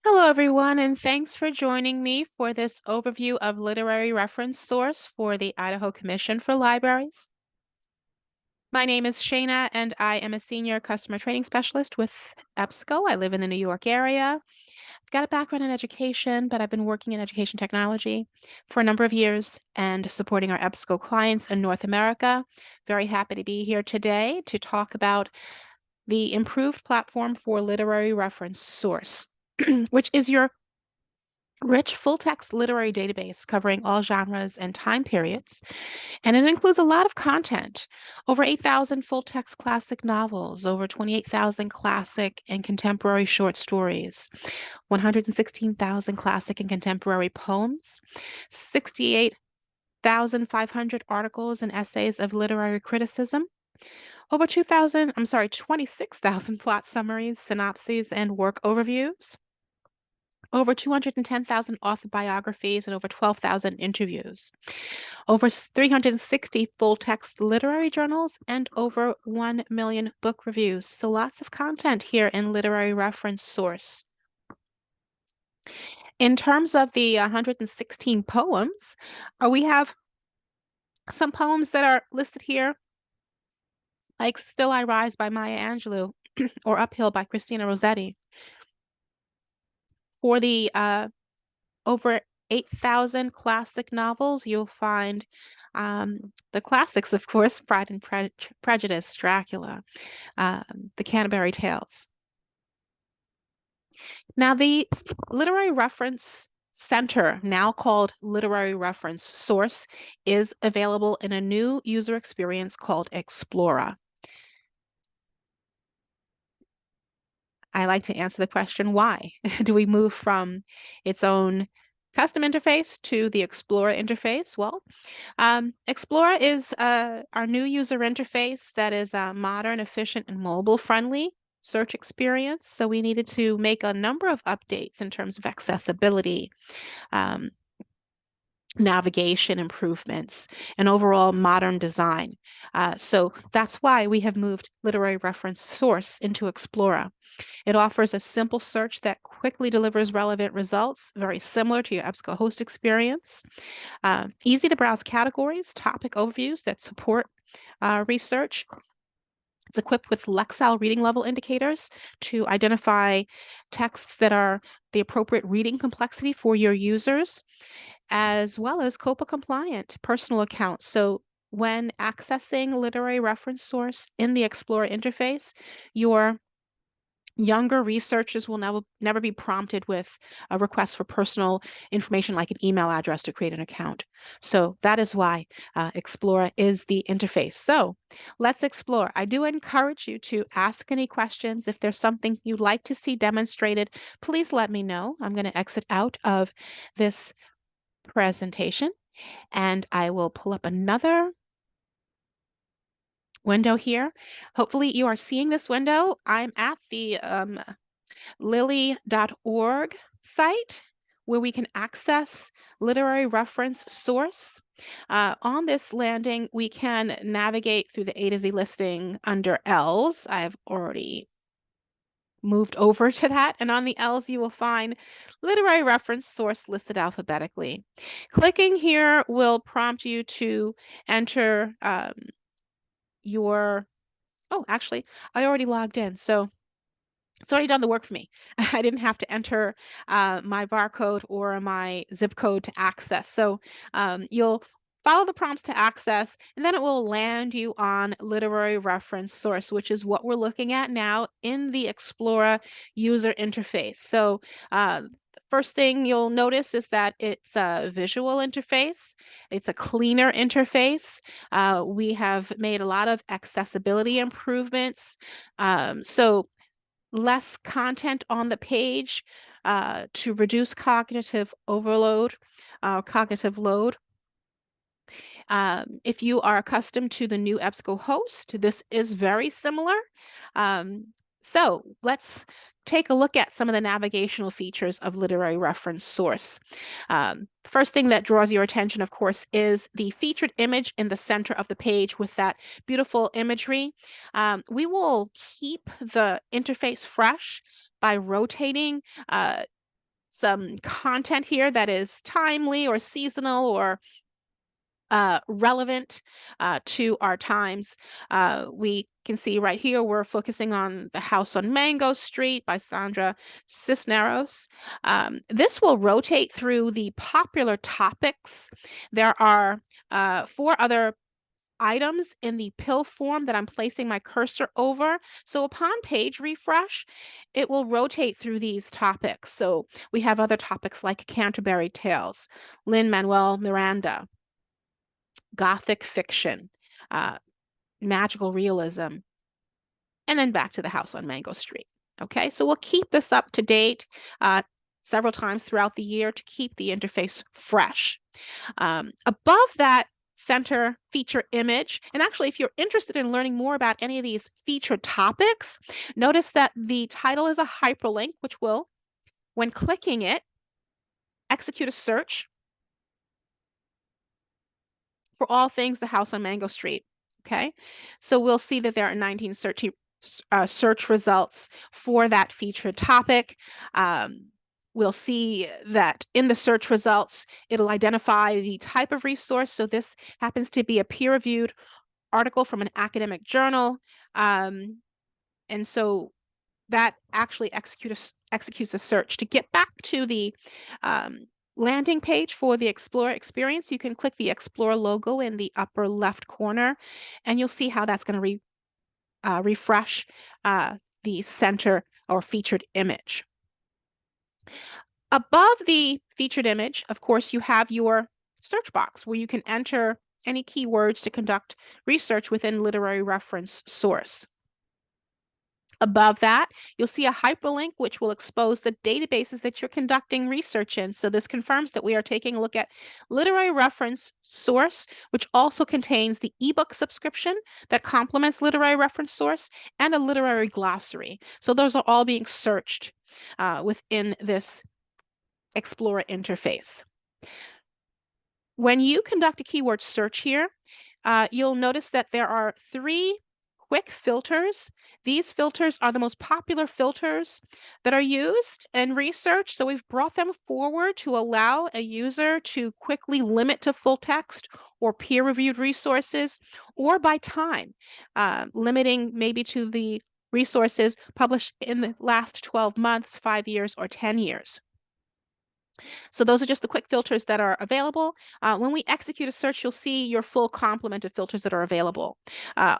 Hello, everyone, and thanks for joining me for this overview of literary reference source for the Idaho Commission for Libraries. My name is Shayna, and I am a senior customer training specialist with EBSCO. I live in the New York area. I've got a background in education, but I've been working in education technology for a number of years and supporting our EBSCO clients in North America. Very happy to be here today to talk about the improved platform for literary reference source, which is your rich full-text literary database covering all genres and time periods, and it includes a lot of content. Over 8,000 full-text classic novels, over 28,000 classic and contemporary short stories, 116,000 classic and contemporary poems, 68,500 articles and essays of literary criticism, over 26,000 plot summaries, synopses, and work overviews, over 210,000 author biographies, and over 12,000 interviews, over 360 full-text literary journals, and over 1 million book reviews. So lots of content here in Literary Reference Source. In terms of the 116 poems, we have some poems that are listed here, like Still I Rise by Maya Angelou or Uphill by Christina Rossetti. For the over 8,000 classic novels, you'll find the classics, of course, Pride and Prejudice, Dracula, the Canterbury Tales. Now, the Literary Reference Center, now called Literary Reference Source, is available in a new user experience called Explora. I like to answer the question, why do we move from its own custom interface to the Explora interface? Well, Explora is our new user interface that is modern, efficient, and mobile-friendly search experience. So we needed to make a number of updates in terms of accessibility, um, navigation improvements, and overall modern design. So that's why we have moved Literary Reference Source into Explora. It offers a simple search that quickly delivers relevant results, very similar to your EBSCO host experience. Easy to browse categories, topic overviews that support research. It's equipped with Lexile reading level indicators to identify texts that are the appropriate reading complexity for your users, as well as COPA compliant personal accounts. So when accessing literary reference source in the Explorer interface, your younger researchers will never be prompted with a request for personal information like an email address to create an account. So that is why Explora is the interface. So let's explore. I do encourage you to ask any questions. If there's something you'd like to see demonstrated, please let me know. I'm going to exit out of this presentation and I will pull up another window here. Hopefully you are seeing this window. I'm at the LiLI.org site where we can access literary reference source. On this landing, we can navigate through the A to Z listing under L's. I've already moved over to that. And on the L's, you will find literary reference source listed alphabetically. Clicking here will prompt you to enter oh, actually, I already logged in. So it's already done the work for me. I didn't have to enter my barcode or my zip code to access. So you'll follow the prompts to access, and then it will land you on literary reference source, which is what we're looking at now in the Explora user interface. So first thing you'll notice is that it's a visual interface. It's a cleaner interface. We have made a lot of accessibility improvements. So less content on the page to reduce cognitive overload, cognitive load. If you are accustomed to the new EBSCO host, this is very similar. So let's take a look at some of the navigational features of literary reference source. First thing that draws your attention, of course, is the featured image in the center of the page with that beautiful imagery. We will keep the interface fresh by rotating some content here that is timely or seasonal or relevant to our times. We can see right here, we're focusing on The House on Mango Street by Sandra Cisneros. This will rotate through the popular topics. There are 4 other items in the pill form that I'm placing my cursor over. So upon page refresh, it will rotate through these topics. So we have other topics like Canterbury Tales, Lin-Manuel Miranda, Gothic fiction, uh, magical realism, and then back to The House on Mango Street. Okay, so we'll keep this up to date several times throughout the year to keep the interface fresh. Above that center feature image, and actually, if you're interested in learning more about any of these featured topics, notice that the title is a hyperlink, which will, when clicking it, execute a search for all things The House on Mango Street. Okay, so we'll see that there are 19 search results for that featured topic. We'll see that in the search results, it'll identify the type of resource. So this happens to be a peer-reviewed article from an academic journal. And so that actually executes a search. To get back to the landing page for the Explora experience, you can click the Explora logo in the upper left corner, and you'll see how that's going to refresh the center or featured image. Above the featured image, of course, you have your search box where you can enter any keywords to conduct research within literary reference source. Above that, you'll see a hyperlink which will expose the databases that you're conducting research in. So this confirms that we are taking a look at literary reference source, which also contains the ebook subscription that complements literary reference source and a literary glossary. So those are all being searched within this Explora interface. When you conduct a keyword search here, you'll notice that there are 3 quick filters. These filters are the most popular filters that are used in research. So we've brought them forward to allow a user to quickly limit to full text or peer-reviewed resources, or by time, limiting maybe to the resources published in the last 12 months, 5 years, or 10 years. So those are just the quick filters that are available. When we execute a search, you'll see your full complement of filters that are available.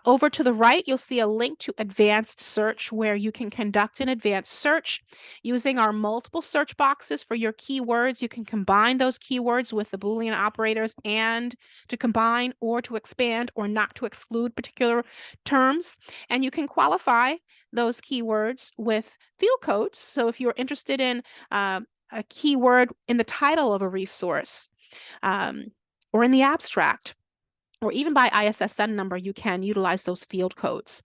Over to the right, you'll see a link to advanced search where you can conduct an advanced search using our multiple search boxes for your keywords. You can combine those keywords with the Boolean operators and to combine or to expand or not to exclude particular terms. And you can qualify those keywords with field codes. So if you're interested in a keyword in the title of a resource, or in the abstract, or even by ISSN number, you can utilize those field codes.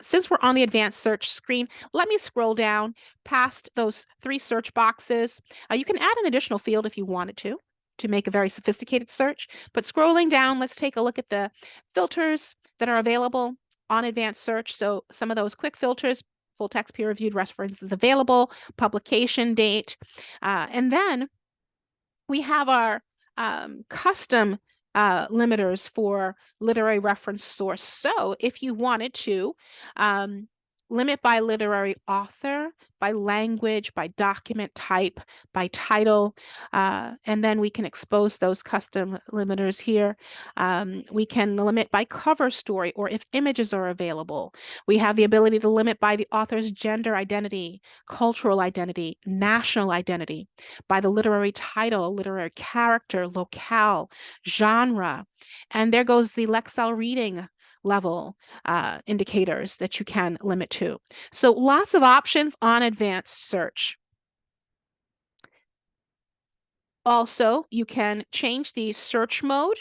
Since we're on the advanced search screen, let me scroll down past those 3 search boxes. You can add an additional field if you wanted to make a very sophisticated search. But scrolling down, let's take a look at the filters that are available on advanced search. So some of those quick filters: full text peer-reviewed references available, publication date, and then we have our custom limiters for literary reference source. So if you wanted to limit by literary author, by language, by document type, by title, and then we can expose those custom limiters here. We can limit by cover story or if images are available. We have the ability to limit by the author's gender identity, cultural identity, national identity, by the literary title, literary character, locale, genre. And there goes the Lexile reading level indicators that you can limit to. So lots of options on advanced search. Also, you can change the search mode.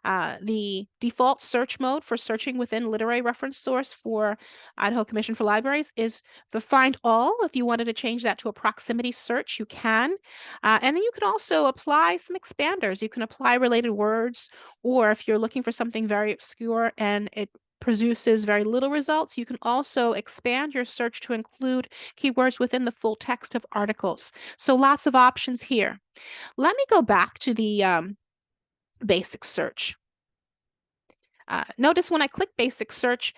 The default search mode for searching within literary reference source for Idaho Commission for Libraries is the find all. If you wanted to change that to a proximity search, you can. And then you can also apply some expanders. You can apply related words, or if you're looking for something very obscure and it produces very little results, you can also expand your search to include keywords within the full text of articles. So lots of options here. Let me go back to the basic search. Notice when I click basic search,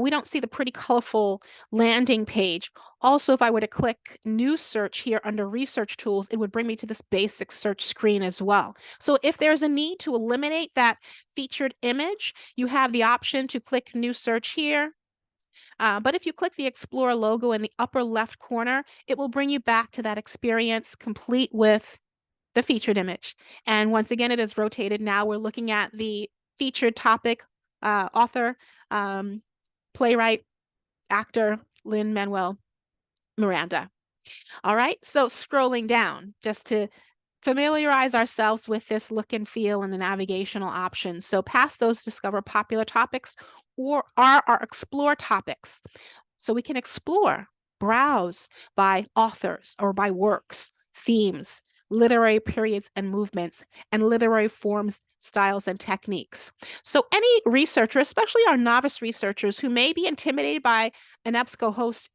we don't see the pretty colorful landing page. Also, if I were to click new search here under research tools, it would bring me to this basic search screen as well. So if there's a need to eliminate that featured image, you have the option to click new search here. But if you click the Explora logo in the upper left corner, it will bring you back to that experience complete with the featured image. And once again, it is rotated. Now we're looking at the featured topic, author, um, playwright, actor, Lin-Manuel Miranda. All right, so scrolling down just to familiarize ourselves with this look and feel and the navigational options. So past those, discover popular topics or are our explore topics. So we can explore, browse by authors or by works, themes, literary periods and movements, and literary forms, styles, and techniques. So any researcher, especially our novice researchers who may be intimidated by an EBSCOhost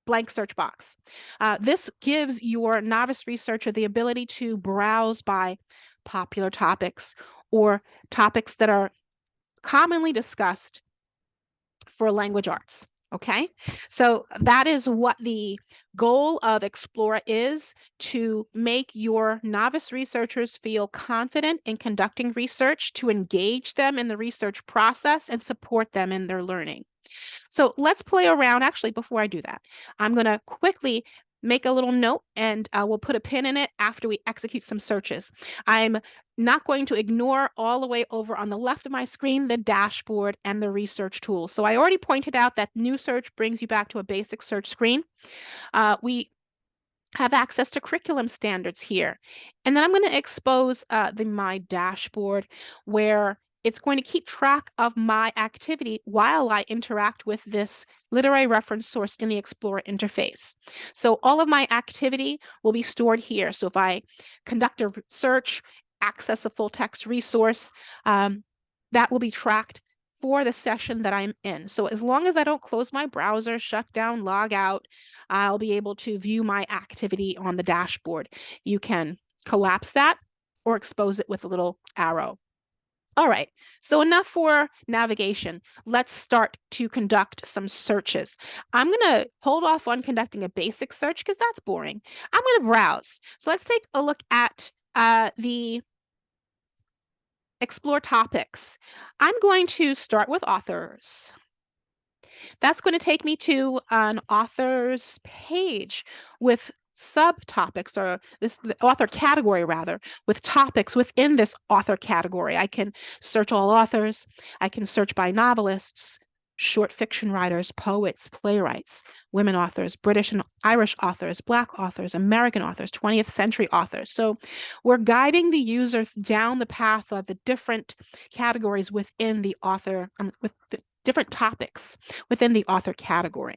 blank search box, this gives your novice researcher the ability to browse by popular topics or topics that are commonly discussed for language arts. Okay, so that is what the goal of Explora is, to make your novice researchers feel confident in conducting research, to engage them in the research process and support them in their learning. So let's play around. Actually, before I do that, I'm going to quickly make a little note and we'll put a pin in it after we execute some searches. I'm not going to ignore all the way over on the left of my screen the dashboard and the research tools. So I already pointed out that new search brings you back to a basic search screen. We have access to curriculum standards here. And then I'm going to expose the My Dashboard, where it's going to keep track of my activity while I interact with this literary reference source in the Explora interface. So all of my activity will be stored here. So if I conduct a search, access a full text resource, that will be tracked for the session that I'm in. So as long as I don't close my browser, shut down, log out, I'll be able to view my activity on the dashboard. You can collapse that or expose it with a little arrow. All right, so enough for navigation. Let's start to conduct some searches. I'm going to hold off on conducting a basic search because that's boring. I'm going to browse. So let's take a look at the Explore topics. I'm going to start with authors. That's going to take me to an author's page with subtopics, or this the author category rather, with topics within this author category. I can search all authors. I can search by novelists, short fiction writers, poets, playwrights, women authors, British and Irish authors, Black authors, American authors, 20th century authors. So we're guiding the user down the path of the different categories within the author, with the different topics within the author category.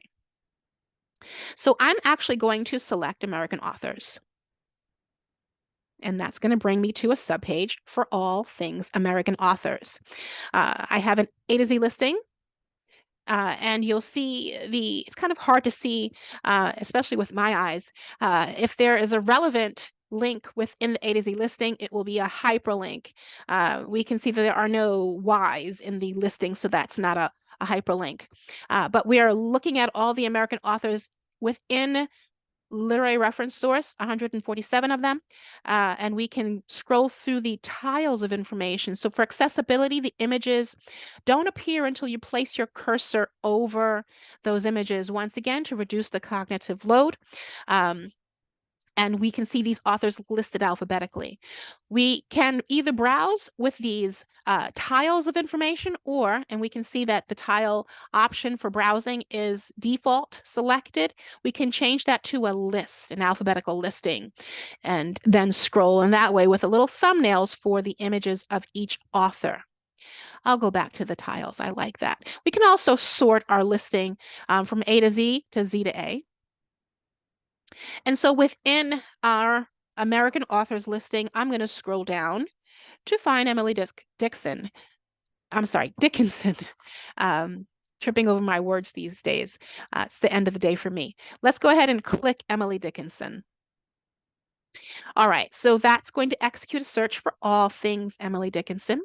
So I'm actually going to select American authors. And that's going to bring me to a subpage for all things American authors. I have an A to Z listing. And you'll see it's kind of hard to see, especially with my eyes. If there is a relevant link within the A to Z listing, it will be a hyperlink. We can see that there are no Y's in the listing, so that's not a hyperlink. But we are looking at all the American authors within literary reference source, 147 of them, and we can scroll through the tiles of information. So for accessibility, the images don't appear until you place your cursor over those images, once again, to reduce the cognitive load. And we can see these authors listed alphabetically. We can either browse with these tiles of information, and we can see that the tile option for browsing is default selected. We can change that to a list, an alphabetical listing, and then scroll in that way with a little thumbnails for the images of each author. I'll go back to the tiles. I like that. We can also sort our listing from A to Z to Z to A. And so within our American authors listing, I'm going to scroll down to find Emily Dixon. I'm sorry, Dickinson. Tripping over my words these days. It's the end of the day for me. Let's go ahead and click Emily Dickinson. All right, so that's going to execute a search for all things Emily Dickinson.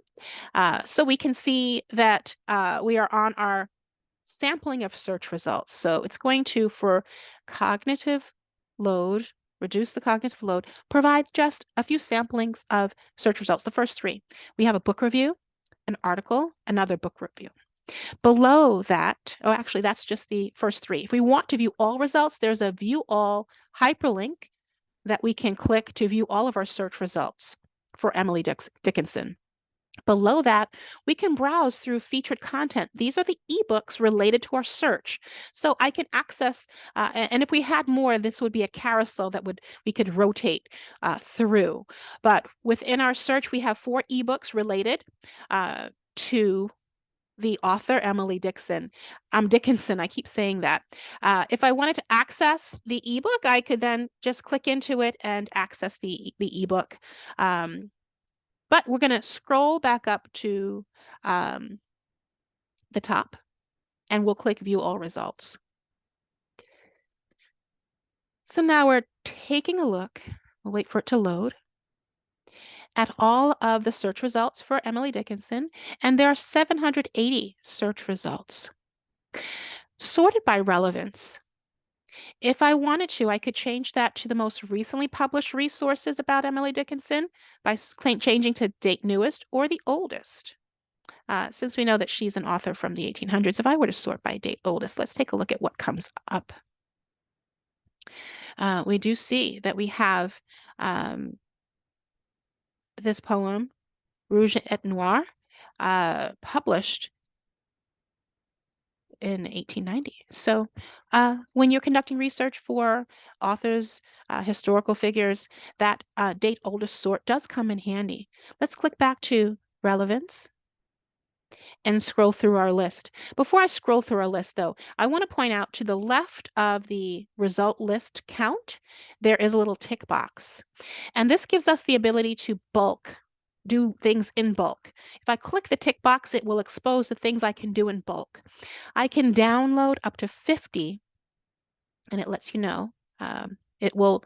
So we can see that we are on our sampling of search results. So it's going to, for cognitive load, reduce the cognitive load, provide just a few samplings of search results. The first three. We have a book review, an article, another book review. Below that, oh, actually, that's just the first three. If we want to view all results, there's a view all hyperlink that we can click to view all of our search results for Emily Dickinson. Below that, we can browse through featured content. These are the ebooks related to our search. So I can access, and if we had more, this would be a carousel that we could rotate through. But within our search, we have 4 ebooks related to the author, Emily Dickinson. I keep saying that. If I wanted to access the ebook, I could then just click into it and access the ebook. But we're going to scroll back up to the top and we'll click View All Results. So now we're taking a look, we'll wait for it to load, at all of the search results for Emily Dickinson, and there are 780 search results sorted by relevance. If I wanted to, I could change that to the most recently published resources about Emily Dickinson by changing to date newest or the oldest. Since we know that she's an author from the 1800s, if I were to sort by date oldest, let's take a look at what comes up. We do see that we have this poem, Rouge et Noir, published in 1890. So when you're conducting research for authors, historical figures, that date oldest sort does come in handy. Let's click back to relevance and scroll through our list. Before I scroll through our list, though, I want to point out to the left of the result list count, there is a little tick box. And this gives us the ability to do things in bulk. If I click the tick box, it will expose the things I can do in bulk. I can download up to 50, and it lets you know. It will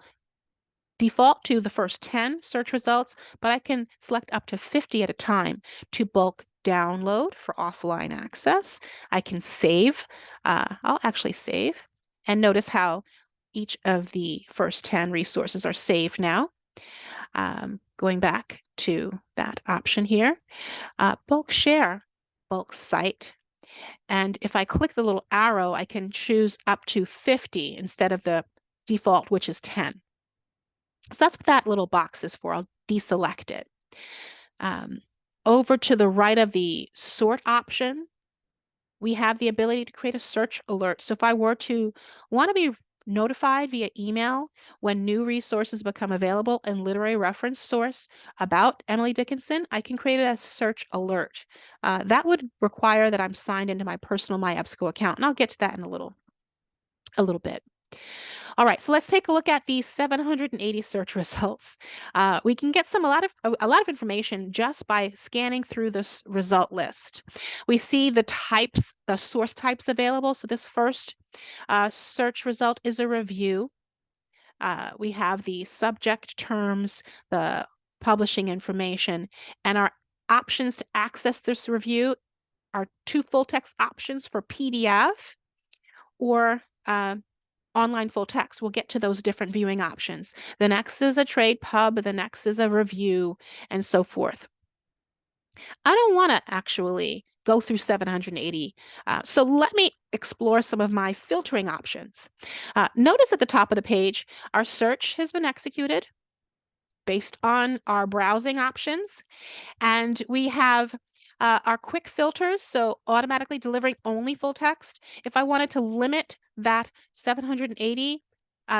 default to the first 10 search results, but I can select up to 50 at a time to bulk download for offline access. I can save. I'll actually save. And notice how each of the first 10 resources are saved now. Going back to that option here, bulk share, bulk cite. And if I click the little arrow, I can choose up to 50 instead of the default, which is 10. So that's what that little box is for. I'll deselect it. Over to the right of the sort option, we have the ability to create a search alert. So if I were to want to be notified via email when new resources become available in literary reference source about Emily Dickinson, I can create a search alert. That would require that I'm signed into my personal MyEBSCO account, and I'll get to that in a little bit. All right, so let's take a look at these 780 search results. We can get a lot of information just by scanning through this result list. We see the source types available. So this first search result is a review. We have the subject terms, the publishing information, and our options to access this review are 2 full text options for PDF or online full text. We'll get to those different viewing options. The next is a trade pub, the next is a review, and so forth. I don't want to actually go through 780. So let me explore some of my filtering options. Notice at the top of the page, our search has been executed based on our browsing options. And we have our quick filters, so automatically delivering only full text. If I wanted to limit that 780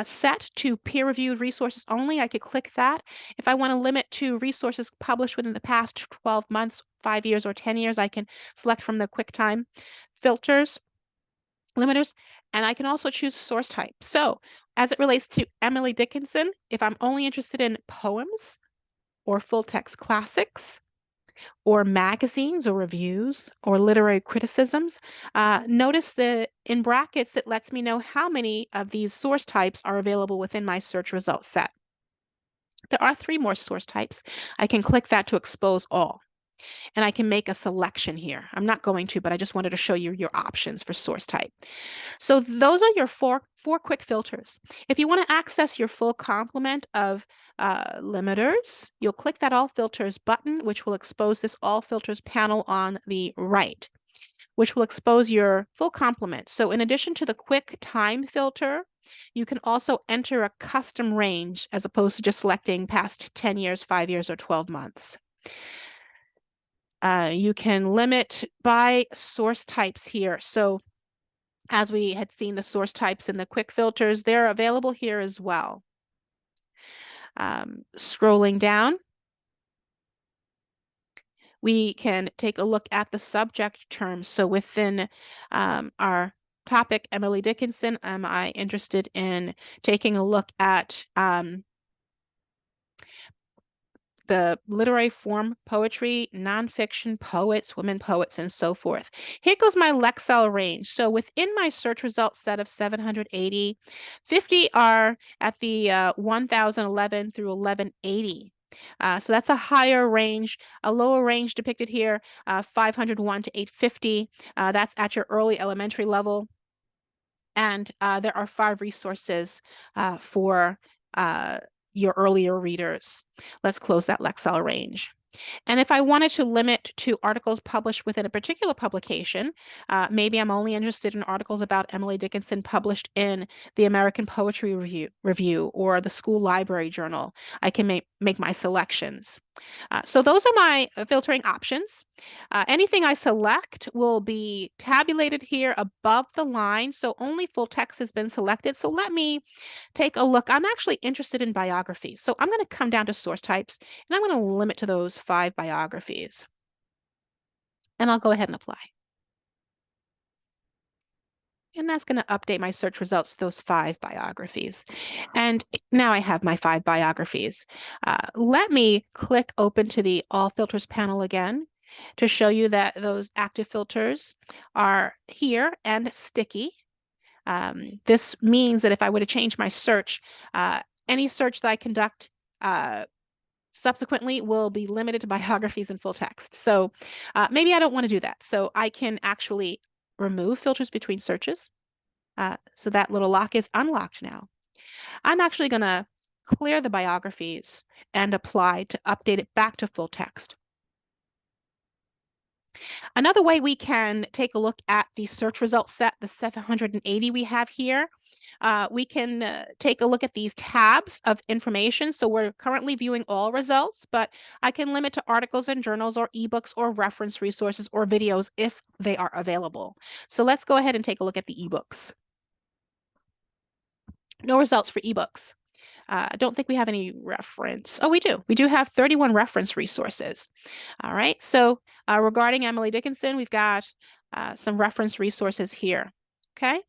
set to peer-reviewed resources only, I could click that. If I want to limit to resources published within the past 12 months, 5 years, or 10 years, I can select from the QuickTime filters, limiters, and I can also choose source type. So as it relates to Emily Dickinson, if I'm only interested in poems or full text classics, or magazines or reviews or literary criticisms, notice that in brackets it lets me know how many of these source types are available within my search results set. There are 3 more source types. I can click that to expose all, and I can make a selection here. I'm not going to, but I just wanted to show you your options for source type. So those are your four quick filters. If you want to access your full complement of limiters, you'll click that All Filters button, which will expose this All Filters panel on the right, which will expose your full complement. So in addition to the quick time filter, you can also enter a custom range as opposed to just selecting past 10 years, 5 years, or 12 months. You can limit by source types here. So as we had seen the source types in the quick filters, they're available here as well. Scrolling down, we can take a look at the subject terms. So within our topic, Emily Dickinson, am I interested in taking a look at the literary form, poetry, nonfiction, poets, women poets, and so forth. Here goes my Lexile range. So within my search results set of 780, 50 are at the 1011 through 1180. So that's a higher range. A lower range depicted here, 501 to 850. That's at your early elementary level. And there are 5 resources for your earlier readers. Let's close that Lexile range. And if I wanted to limit to articles published within a particular publication, maybe I'm only interested in articles about Emily Dickinson published in the American Poetry Review or the School Library Journal, I can make my selections. So those are my filtering options. Anything I select will be tabulated here above the line, so only full text has been selected. So let me take a look. I'm actually interested in biographies. So I'm going to come down to source types, and I'm going to limit to those 5 biographies. And I'll go ahead and apply. And that's going to update my search results to those 5 biographies. And now I have my 5 biographies. Let me click open to the All Filters panel again to show you that those active filters are here and sticky. This means that if I were to change my search, any search that I conduct subsequently will be limited to biographies and full text. So maybe I don't want to do that. So I can actually remove filters between searches. So that little lock is unlocked now. I'm actually going to clear the biographies and apply to update it back to full text. Another way we can take a look at the search result set, the 780 we have here, we can take a look at these tabs of information. So we're currently viewing all results, but I can limit to articles and journals or ebooks or reference resources or videos if they are available. So let's go ahead and take a look at the ebooks. No results for ebooks. I don't think we have any reference. Oh, we do. We do have 31 reference resources. All right. So regarding Emily Dickinson, we've got some reference resources here. Okay.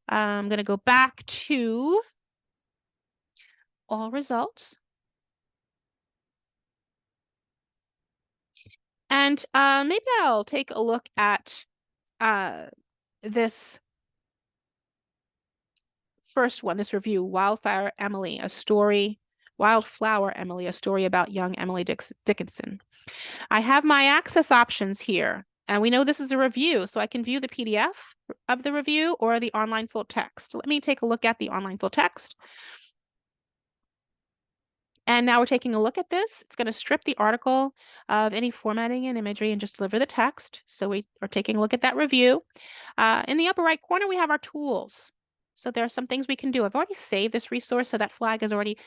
I'm going to go back to all results. And maybe I'll take a look at this first one, this review, Wildflower Emily, a story about young Emily Dickinson. I have my access options here, and we know this is a review, so I can view the PDF of the review or the online full text. Let me take a look at the online full text. And now we're taking a look at this. It's going to strip the article of any formatting and imagery and just deliver the text. So we are taking a look at that review. In the upper right corner, we have our tools. So there are some things we can do. I've already saved this resource, so that flag is already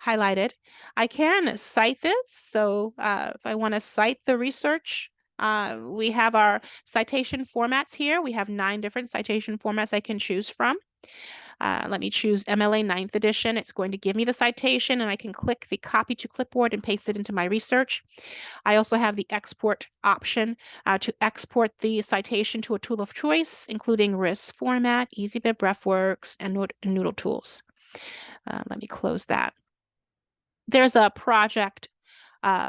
highlighted. I can cite this. So if I want to cite the research, we have our citation formats here. We have 9 different citation formats I can choose from. Let me choose MLA 9th edition. It's going to give me the citation, and I can click the copy to clipboard and paste it into my research. I also have the export option to export the citation to a tool of choice, including RIS format, EasyBib, RefWorks, and Noodle tools. Let me close that. There's a project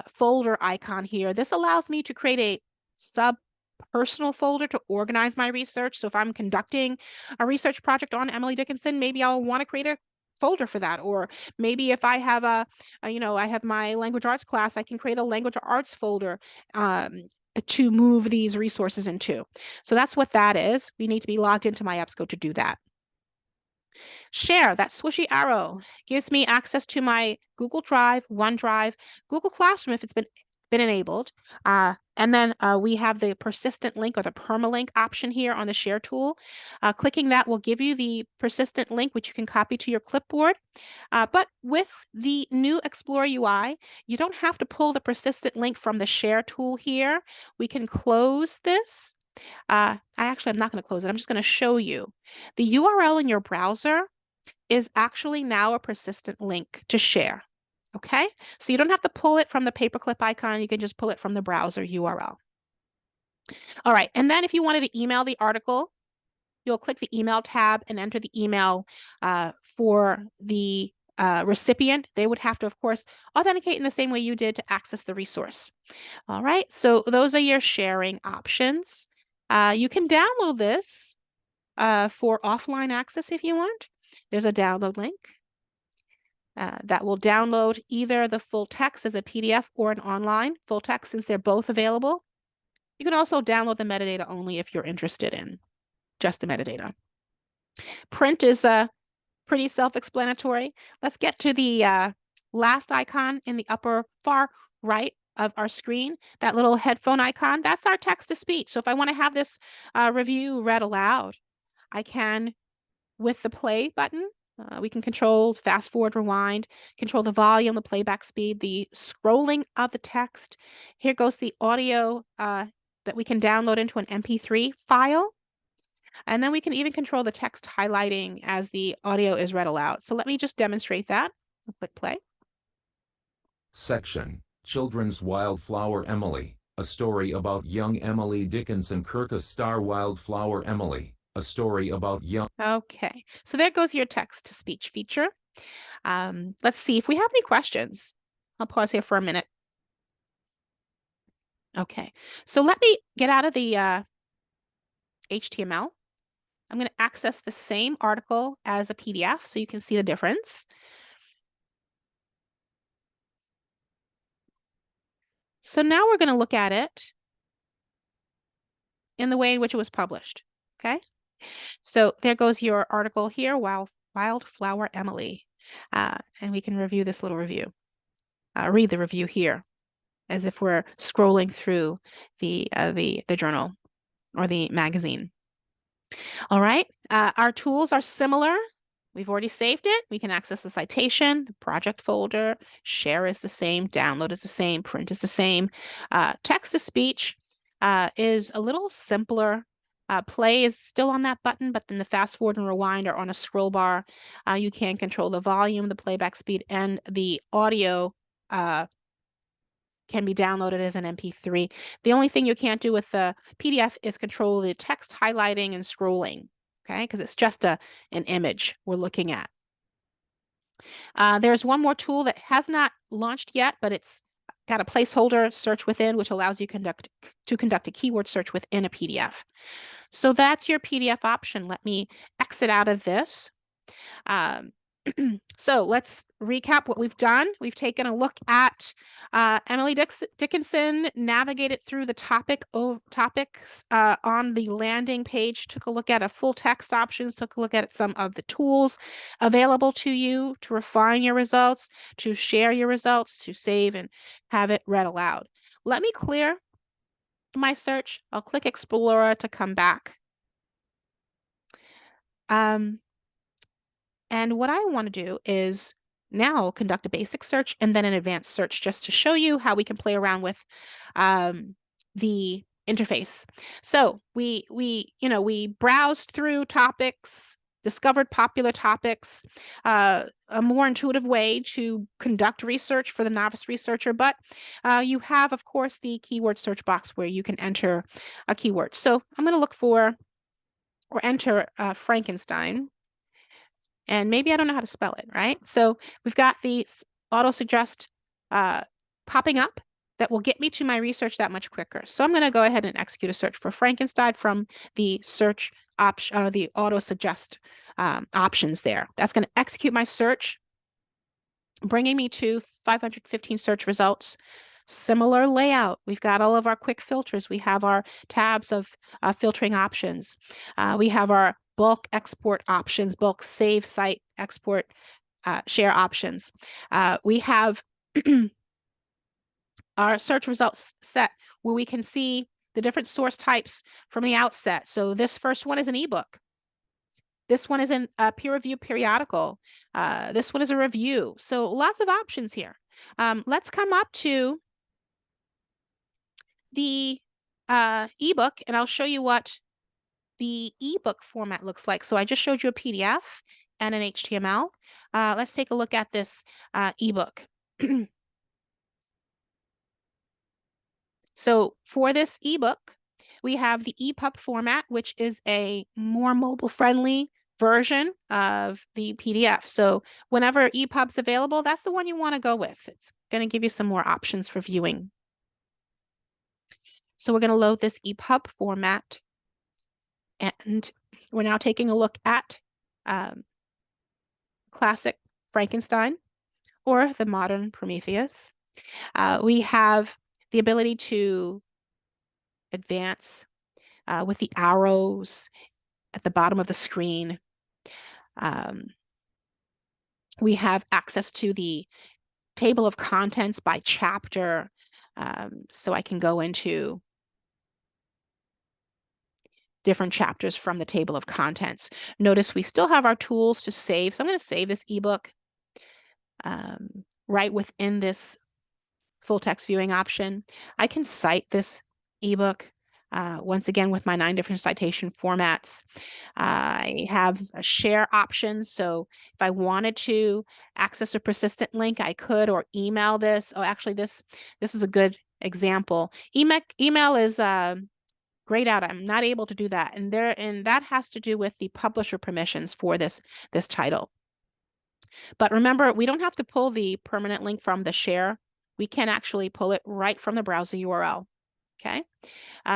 folder icon here. This allows me to create a sub-personal folder to organize my research. So if I'm conducting a research project on Emily Dickinson, maybe I'll want to create a folder for that. Or maybe if I have I have my language arts class, I can create a language arts folder to move these resources into. So that's what that is. We need to be logged into my EBSCO to do that. Share, that swishy arrow, gives me access to my Google Drive, OneDrive, Google Classroom if it's been enabled. And then we have the persistent link or the permalink option here on the share tool. Clicking that will give you the persistent link, which you can copy to your clipboard. But with the new Explora UI, you don't have to pull the persistent link from the share tool here. We can close this. I'm not going to close it. I'm just going to show you. The URL in your browser is actually now a persistent link to share. Okay? So you don't have to pull it from the paperclip icon. You can just pull it from the browser URL. All right. And then if you wanted to email the article, you'll click the email tab and enter the email for the recipient. They would have to, of course, authenticate in the same way you did to access the resource. All right. So those are your sharing options. You can download this for offline access if you want. There's a download link that will download either the full text as a PDF or an online full text, since they're both available. You can also download the metadata only if you're interested in just the metadata. Print is pretty self-explanatory. Let's get to the last icon in the upper far right of our screen, that little headphone icon. That's our text-to-speech. So if I want to have this review read aloud, I can, with the play button, we can control fast forward, rewind, control the volume, the playback speed, the scrolling of the text. Here goes the audio that we can download into an MP3 file. And then we can even control the text highlighting as the audio is read aloud. So let me just demonstrate that. I'll click play. Section, Children's Wildflower Emily, a story about young Emily Dickinson. Kirk, a star. Wildflower Emily, a story about young. Okay, so there goes your text-to-speech feature. Let's see if we have any questions. I'll pause here for a minute. Okay, so let me get out of the HTML. I'm going to access the same article as a PDF so you can see the difference. So now we're going to look at it in the way in which it was published. Okay, so there goes your article here, Wildflower Emily. And we can review this little review. Read the review here as if we're scrolling through the journal or the magazine. All right, our tools are similar. We've already saved it. We can access the citation, the project folder, share is the same, download is the same, print is the same. Text-to-speech is a little simpler. Play is still on that button, but then the fast forward and rewind are on a scroll bar. You can control the volume, the playback speed, and the audio can be downloaded as an MP3. The only thing you can't do with the PDF is control the text highlighting and scrolling, okay? Because it's just an image we're looking at. There's one more tool that has not launched yet, but it's got a placeholder search within, which allows you to conduct a keyword search within a PDF. So that's your PDF option. Let me exit out of this. So let's recap what we've done. We've taken a look at Emily Dickinson, navigated through the topics on the landing page, took a look at a full text options, took a look at some of the tools available to you to refine your results, to share your results, to save and have it read aloud. Let me clear my search. I'll click Explora to come back. And what I want to do is now conduct a basic search and then an advanced search, just to show you how we can play around with the interface. So we browsed through topics, discovered popular topics, a more intuitive way to conduct research for the novice researcher. But you have, of course, the keyword search box where you can enter a keyword. So I'm going to look for or enter Frankenstein. And maybe I don't know how to spell it, right? So we've got the auto-suggest popping up that will get me to my research that much quicker. So I'm going to go ahead and execute a search for Frankenstein from the search option, the auto suggest options there. That's going to execute my search, bringing me to 515 search results. Similar layout. We've got all of our quick filters. We have our tabs of filtering options. We have our bulk export options, bulk save site export share options. We have our search results set where we can see the different source types from the outset. So this first one is an ebook. This one is a peer-reviewed periodical. This one is a review. So lots of options here. Let's come up to the ebook, and I'll show you what the ebook format looks like. So I just showed you a PDF and an HTML. Let's take a look at this ebook. So for this ebook, we have the EPUB format, which is a more mobile-friendly version of the PDF. So whenever EPUB's available, that's the one you want to go with. It's going to give you some more options for viewing. So we're going to load this EPUB format. And we're now taking a look at classic Frankenstein or the modern Prometheus. We have the ability to advance with the arrows at the bottom of the screen. We have access to the table of contents by chapter. So I can go into different chapters from the table of contents. Notice we still have our tools to save. So I'm going to save this ebook right within this full text viewing option. I can cite this ebook once again with my 9 different citation formats. I have a share option. So if I wanted to access a persistent link, I could, or email this. Oh, actually, this is a good example. Email is grayed out. I'm not able to do that. And that has to do with the publisher permissions for this title. But remember, we don't have to pull the permanent link from the share. We can actually pull it right from the browser URL. Okay,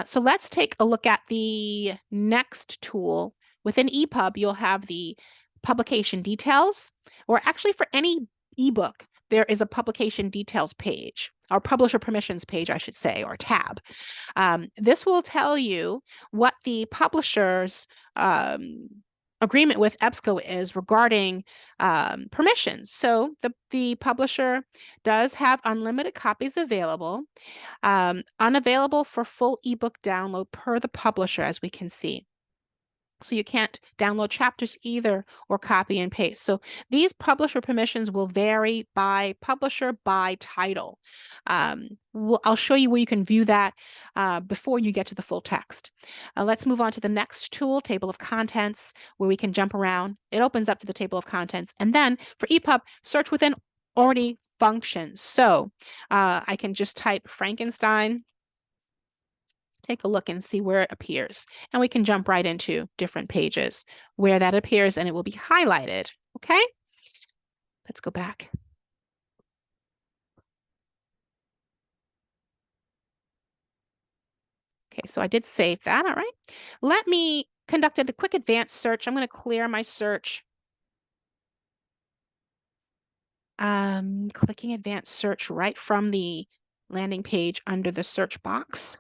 so let's take a look at the next tool. Within EPUB, you'll have the publication details, or actually for any ebook, there is a publication details page, or publisher permissions page, I should say, or tab. This will tell you what the publisher's agreement with EBSCO is regarding permissions. So the publisher does have unlimited copies available, unavailable for full ebook download per the publisher, as we can see. So you can't download chapters either or copy and paste. So these publisher permissions will vary by publisher, by title. I'll show you where you can view that before you get to the full text. Let's move on to the next tool, table of contents, where we can jump around. It opens up to the table of contents. And then for EPUB, search within already functions. So I can just type Frankenstein, take a look and see where it appears. And we can jump right into different pages where that appears and it will be highlighted. Okay, let's go back. Okay, so I did save that. All right, let me conduct a quick advanced search. I'm going to clear my search. Clicking advanced search right from the landing page under the search box.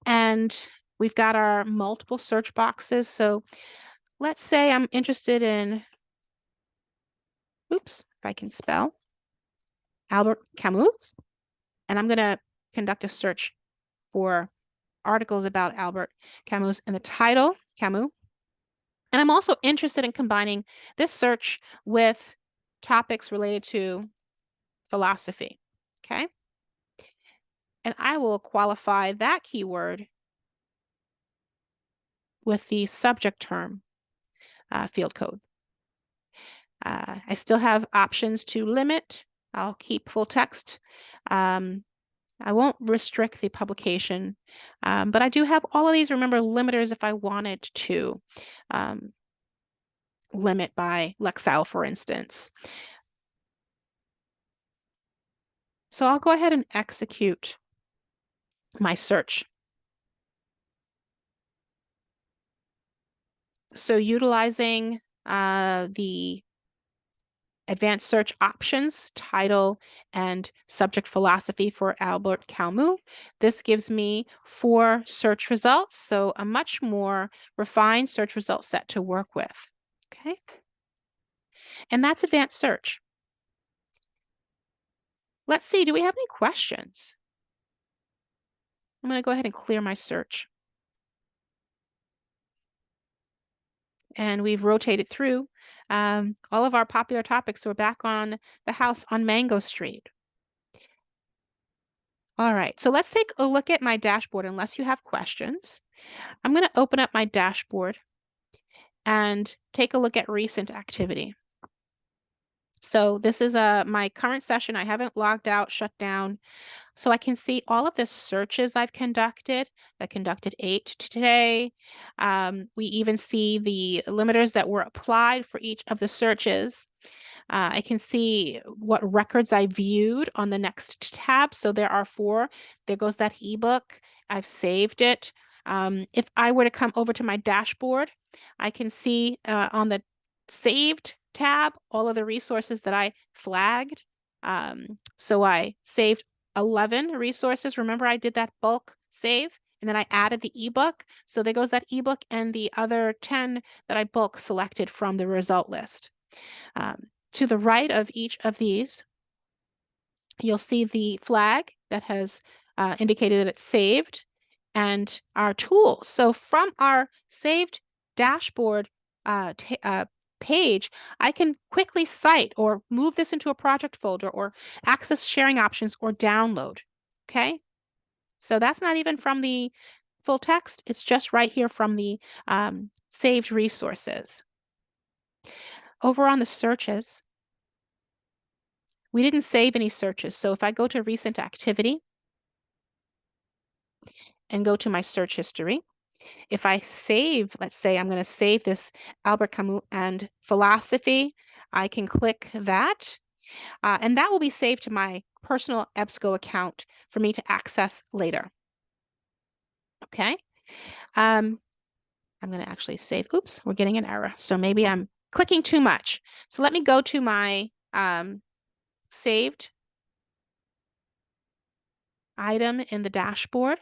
And we've got our multiple search boxes. So let's say I'm interested in, oops, if I can spell, Albert Camus. And I'm going to conduct a search for articles about Albert Camus and the title, Camus. And I'm also interested in combining this search with topics related to philosophy, okay? And I will qualify that keyword with the subject term field code. I still have options to limit. I'll keep full text. I won't restrict the publication, but I do have all of these, remember, limiters if I wanted to limit by Lexile, for instance. So I'll go ahead and execute my search. So utilizing the advanced search options, title, and subject philosophy for Albert Camus. This gives me 4 search results, so a much more refined search result set to work with. Okay, and that's advanced search. Let's see, do we have any questions? I'm going to go ahead and clear my search. And we've rotated through all of our popular topics. So we're back on the house on Mango Street. All right, so let's take a look at my dashboard unless you have questions. I'm going to open up my dashboard and take a look at recent activity. So this is my current session. I haven't logged out, shut down. So I can see all of the searches I've conducted. I conducted 8 today. We even see the limiters that were applied for each of the searches. I can see what records I viewed on the next tab. So there are 4. There goes that ebook. I've saved it. If I were to come over to my dashboard, I can see on the saved tab all of the resources that I flagged. So I saved 11 resources. Remember, I did that bulk save and then I added the ebook. So there goes that ebook and the other 10 that I bulk selected from the result list. To the right of each of these, you'll see the flag that has indicated that it's saved and our tools. So from our saved dashboard page, I can quickly cite or move this into a project folder or access sharing options or download. Okay, so that's not even from the full text. It's just right here from the saved resources. Over on the searches, we didn't save any searches. So if I go to recent activity and go to my search history, if I save, let's say I'm going to save this Albert Camus and philosophy, I can click that. And that will be saved to my personal EBSCO account for me to access later. Okay. I'm going to actually save. Oops, we're getting an error. So maybe I'm clicking too much. So let me go to my saved item in the dashboard.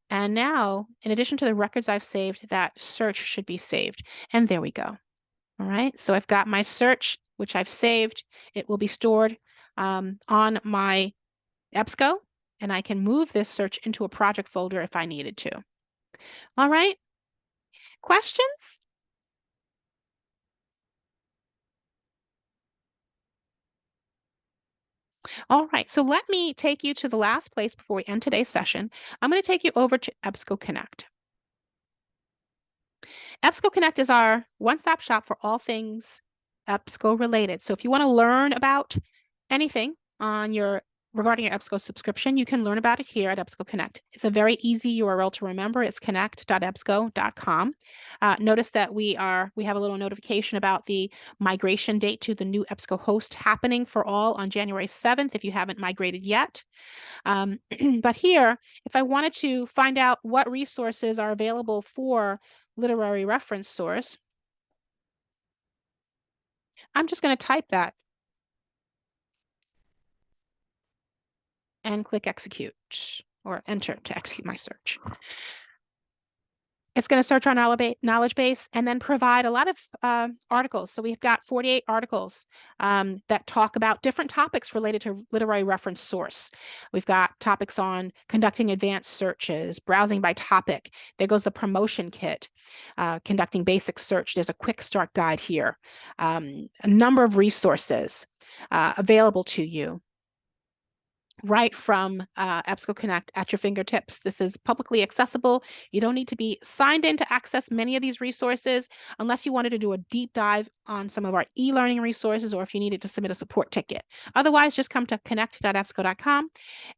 And now, in addition to the records I've saved, that search should be saved. And there we go. All right, so I've got my search, which I've saved. It will be stored on my EBSCO, and I can move this search into a project folder if I needed to. All right, questions? All right, so let me take you to the last place before we end today's session. I'm going to take you over to EBSCO Connect. EBSCO Connect is our one-stop shop for all things EBSCO related. So if you want to learn about anything on your regarding your EBSCO subscription, you can learn about it here at EBSCO Connect. It's a very easy URL to remember. It's connect.ebsco.com. Notice that we have a little notification about the migration date to the new EBSCO host happening for all on January 7th if you haven't migrated yet. But here, if I wanted to find out what resources are available for literary reference source, I'm just going to type that and click execute or enter to execute my search. It's going to search our knowledge base and then provide a lot of articles. So we've got 48 articles that talk about different topics related to literary reference source. We've got topics on conducting advanced searches, browsing by topic. There goes the promotion kit, conducting basic search. There's a quick start guide here. A number of resources available to you right from EBSCO Connect at your fingertips. This is publicly accessible. You don't need to be signed in to access many of these resources unless you wanted to do a deep dive on some of our e-learning resources or if you needed to submit a support ticket. Otherwise, just come to connect.ebsco.com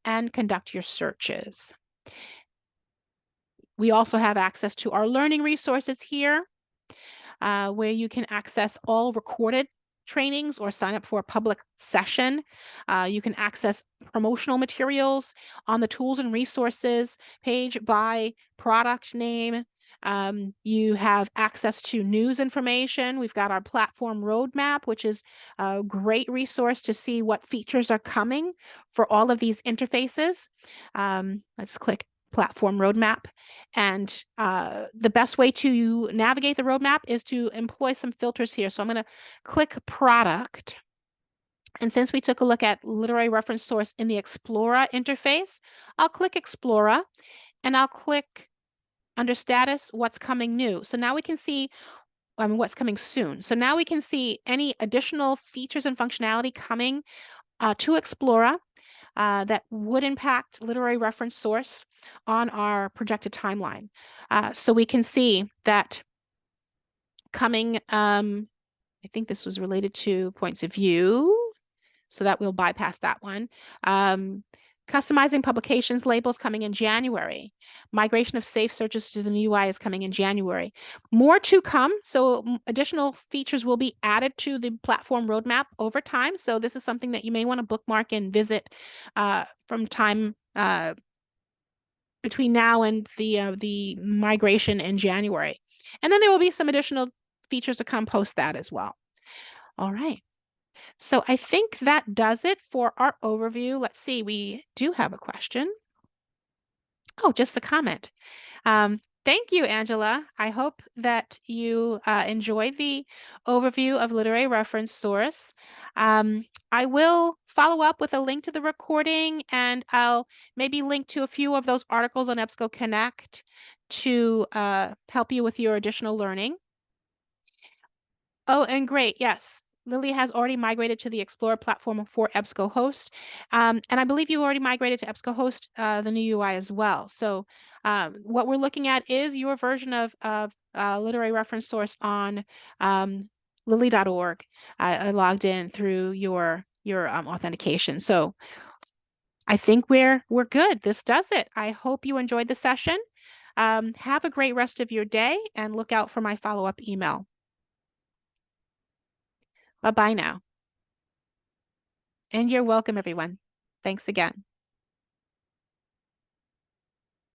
and conduct your searches. We also have access to our learning resources here where you can access all recorded trainings or sign up for a public session. You can access promotional materials on the tools and resources page by product name. You have access to news information. We've got our platform roadmap, which is a great resource to see what features are coming for all of these interfaces. Let's click platform roadmap. And the best way to navigate the roadmap is to employ some filters here. So I'm going to click product. And since we took a look at literary reference source in the Explora interface, I'll click Explora and I'll click under status, what's coming new. So now we can see what's coming soon. So now we can see any additional features and functionality coming to Explora that would impact literary reference source on our projected timeline. So we can see that coming, I think this was related to points of view, so that we'll bypass that one. Um, Customizing publications labels coming in January. Migration of safe searches to the new UI is coming in January. More to come. So additional features will be added to the platform roadmap over time. So this is something that you may want to bookmark and visit from time between now and the migration in January. And then there will be some additional features to come post that as well. All right. So I think that does it for our overview. Let's see, we do have a question. Oh, just a comment. Thank you, Angela. I hope that you enjoyed the overview of literary reference source. I will follow up with a link to the recording, and I'll maybe link to a few of those articles on EBSCO Connect to help you with your additional learning. Oh, and great. Yes. Lily has already migrated to the Explorer platform for EBSCOhost. And I believe you already migrated to EBSCOhost, the new UI as well. So what we're looking at is your version of literary reference source on lily.org. I logged in through your authentication. So I think we're good. This does it. I hope you enjoyed the session. Have a great rest of your day and look out for my follow-up email. Bye-bye now. And you're welcome, everyone. Thanks again.